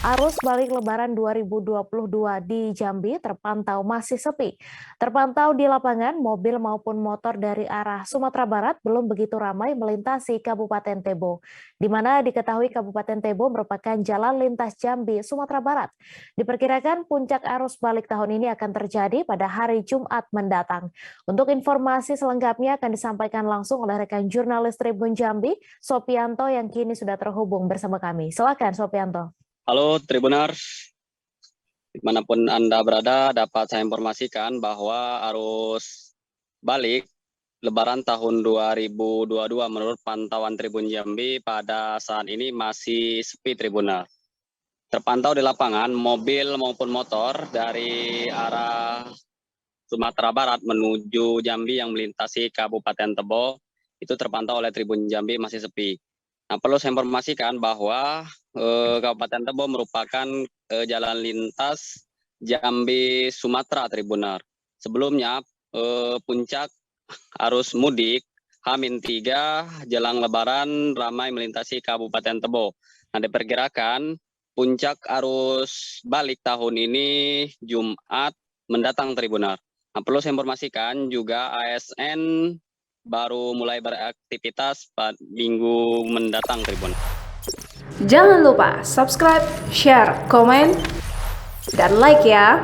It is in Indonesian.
Arus balik Lebaran 2022 di Jambi terpantau masih sepi. Terpantau di lapangan, mobil maupun motor dari arah Sumatera Barat belum begitu ramai melintasi Kabupaten Tebo, di mana diketahui Kabupaten Tebo merupakan jalan lintas Jambi, Sumatera Barat. Diperkirakan puncak arus balik tahun ini akan terjadi pada hari Jumat mendatang. Untuk informasi selengkapnya akan disampaikan langsung oleh rekan jurnalis Tribun Jambi, Sopianto yang kini sudah terhubung bersama kami. Silakan Sopianto. Halo Tribuners, dimanapun Anda berada dapat saya informasikan bahwa arus balik Lebaran tahun 2022 menurut pantauan Tribun Jambi pada saat ini masih sepi Tribuner. Terpantau di lapangan mobil maupun motor dari arah Sumatera Barat menuju Jambi yang melintasi Kabupaten Tebo itu terpantau oleh Tribun Jambi masih sepi. Nah, perlu saya informasikan bahwa Kabupaten Tebo merupakan jalan lintas Jambi Sumatera Tribunar. Sebelumnya puncak arus mudik H-3 jelang Lebaran ramai melintasi Kabupaten Tebo. Nah, diperkirakan puncak arus balik tahun ini Jumat mendatang Tribunar. Nah, perlu saya informasikan juga ASN baru mulai beraktivitas pada minggu mendatang Tribun. Jangan lupa subscribe, share, komen, dan like ya.